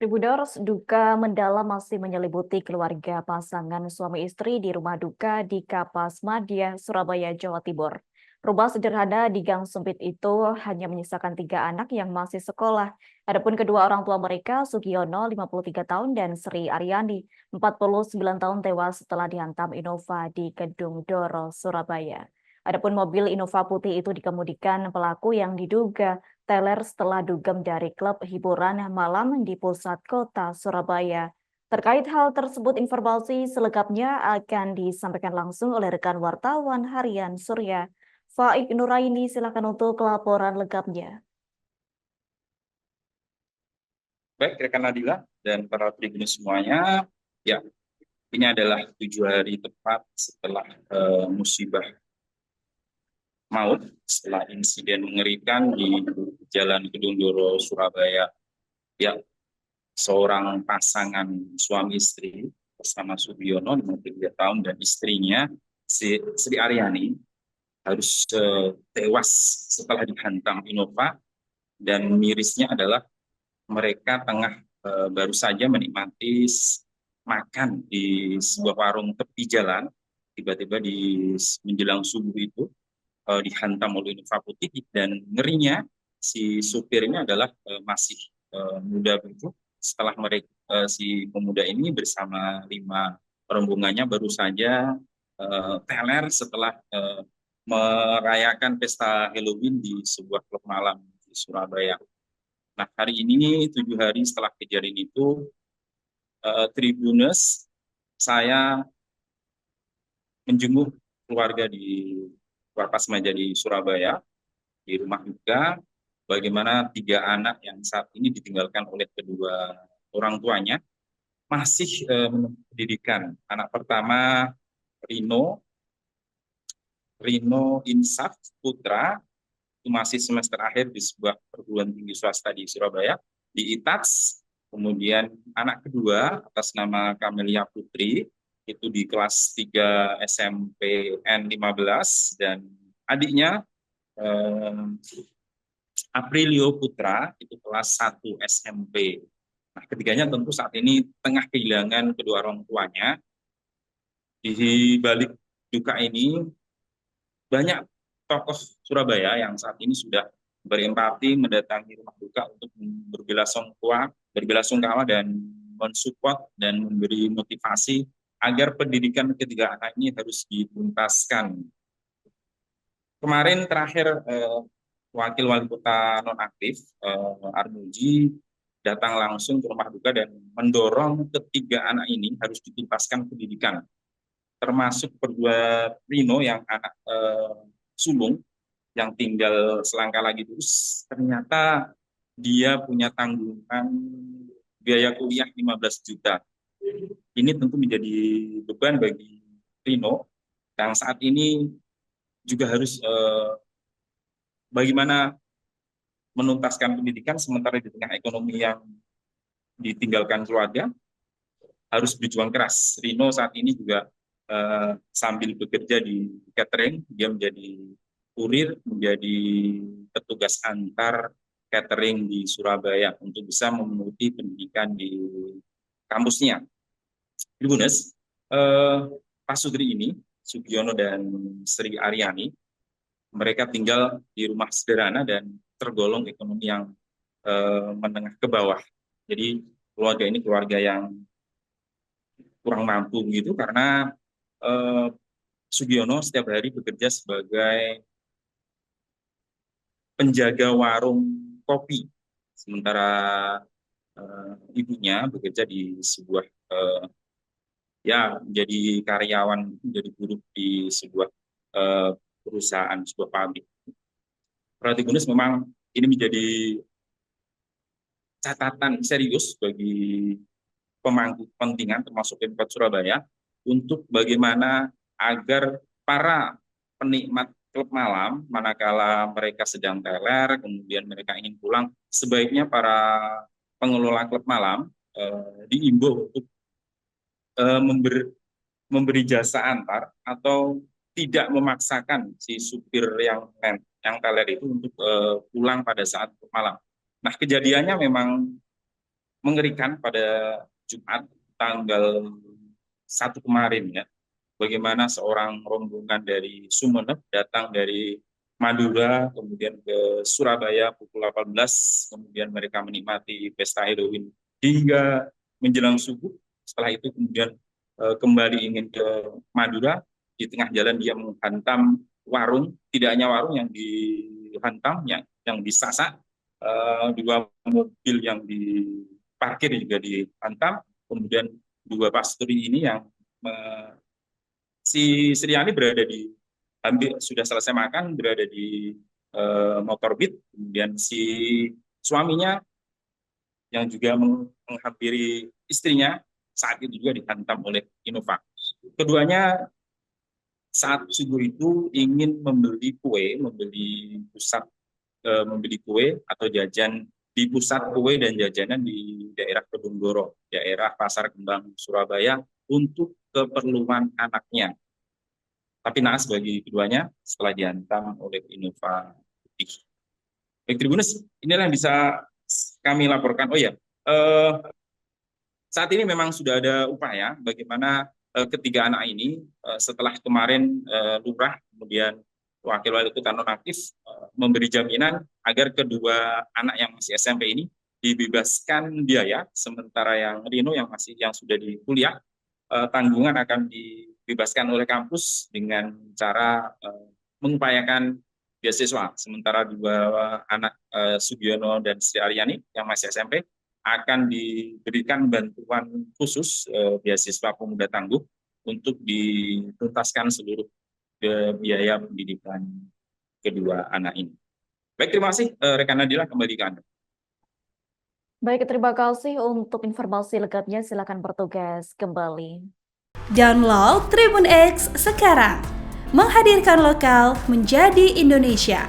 Tribuners, duka mendalam masih menyelimuti keluarga pasangan suami istri di rumah duka di Kapas Madya, Surabaya, Jawa Timur. Rumah sederhana di gang sempit itu hanya menyisakan 3 anak yang masih sekolah. Adapun kedua orang tua mereka, Sugiono, 53 tahun, dan Sri Aryani, 49 tahun, tewas setelah dihantam Innova di Kedung Doro, Surabaya. Adapun mobil Innova putih itu dikemudikan pelaku yang diduga teler setelah dugem dari klub hiburan malam di pusat kota Surabaya. Terkait hal tersebut, informasi selengkapnya akan disampaikan langsung oleh rekan wartawan harian Surya. Faik Nuraini, silakan untuk laporan lengkapnya. Baik, rekan Nadila dan para tribunus semuanya, ya ini adalah 7 hari tepat setelah musibah maut, setelah insiden mengerikan di Jalan Kedungdoro, Surabaya. Ya, seorang pasangan suami istri bersama Sugiono, 53 tahun, dan istrinya Sri Aryani harus tewas setelah dihantam Innova, dan mirisnya adalah mereka tengah baru saja menikmati makan di sebuah warung tepi jalan. Tiba-tiba di menjelang subuh itu dihantam oleh Innova putih, dan ngerinya si supir ini adalah masih muda begitu. Setelah mereka si pemuda ini bersama 5 rombongannya baru saja teler setelah merayakan pesta Halloween di sebuah klub malam di Surabaya. Nah, hari ini 7 hari setelah kejadian itu, Tribuners, saya menjenguk keluarga di Lapas Maja di Surabaya, di rumah duka, bagaimana 3 anak yang saat ini ditinggalkan oleh kedua orang tuanya masih menempuh pendidikan. Anak pertama Rino Insaf Putra, itu masih semester akhir di sebuah perguruan tinggi swasta di Surabaya, di ITATS. Kemudian anak kedua atas nama Kamelia Putri, itu di kelas 3 SMP N15, dan adiknya Aprilio Putra, itu kelas 1 SMP. Nah, ketiganya tentu saat ini tengah kehilangan kedua orang tuanya. Di balik duka ini, banyak tokoh Surabaya yang saat ini sudah berempati mendatangi rumah duka untuk berbelasungkawa dan mensupport dan memberi motivasi agar pendidikan ketiga anak ini harus dituntaskan. Kemarin terakhir Wakil Wali Kota nonaktif Armuji datang langsung ke rumah duka dan mendorong ketiga anak ini harus dituntaskan pendidikan, termasuk kedua Rino yang anak sulung yang tinggal selangkah lagi terus, ternyata dia punya tanggungan biaya kuliah 15 juta. Ini tentu menjadi beban bagi Rino yang saat ini juga harus bagaimana menuntaskan pendidikan sementara di tengah ekonomi yang ditinggalkan keluarga, harus berjuang keras. Rino saat ini juga sambil bekerja di catering, dia menjadi kurir, menjadi petugas antar catering di Surabaya untuk bisa memenuhi pendidikan di kampusnya. Tribuners, Pak Sugri ini, Sugiono dan Sri Aryani, mereka tinggal di rumah sederhana dan tergolong ekonomi yang menengah ke bawah. Jadi keluarga ini keluarga yang kurang mampu gitu, karena Sugiono setiap hari bekerja sebagai penjaga warung kopi, sementara ibunya bekerja di sebuah ya menjadi karyawan, menjadi buruh di sebuah perusahaan, sebuah pabrik. Tribuners, memang ini menjadi catatan serius bagi pemangku kepentingan termasuk Pemkot Surabaya untuk bagaimana agar para penikmat klub malam, manakala mereka sedang teler, kemudian mereka ingin pulang, sebaiknya para pengelola klub malam diimbau untuk memberi jasa antar atau tidak memaksakan si supir yang teler itu untuk pulang pada saat malam. Nah, kejadiannya memang mengerikan pada Jumat tanggal 1 kemarin ya, bagaimana seorang rombongan dari Sumeneb datang dari Madura, kemudian ke Surabaya pukul 18, kemudian mereka menikmati pesta Halloween hingga menjelang subuh. Setelah itu kemudian kembali ingin ke Madura, di tengah jalan dia menghantam warung, tidak hanya warung yang dihantam, yang disasak, dua mobil yang diparkir juga dihantam, kemudian dua pasturi ini yang si Sriani berada di hampir sudah selesai makan, berada di motor Beat, kemudian si suaminya yang juga menghampiri istrinya saat itu juga dihantam oleh Innova. Keduanya saat subuh itu ingin membeli kue, membeli kue atau jajan di pusat kue dan jajanan di daerah Kedunggoro, daerah Pasar Kembang Surabaya untuk keperluan anaknya. Tapi naas bagi keduanya setelah dihantam oleh Innova putih. Baik Tribuners, inilah yang bisa kami laporkan. Oh ya, saat ini memang sudah ada upaya bagaimana ketiga anak ini setelah kemarin lurah kemudian wakil wali kota nonaktif memberi jaminan agar kedua anak yang masih SMP ini dibebaskan biaya, sementara yang Rino yang sudah di kuliah tanggungan akan dibebaskan oleh kampus dengan cara mengupayakan beasiswa. Sementara dua anak Sugiono dan Sri Aryani yang masih SMP akan diberikan bantuan khusus beasiswa pemuda tangguh untuk dituntaskan seluruh biaya pendidikan kedua anak ini. Baik, terima kasih rekan Nadila, kembali ke Anda. Baik, terima kasih untuk informasi lengkapnya. Silakan bertugas kembali. Download Tribun X sekarang, menghadirkan lokal menjadi Indonesia.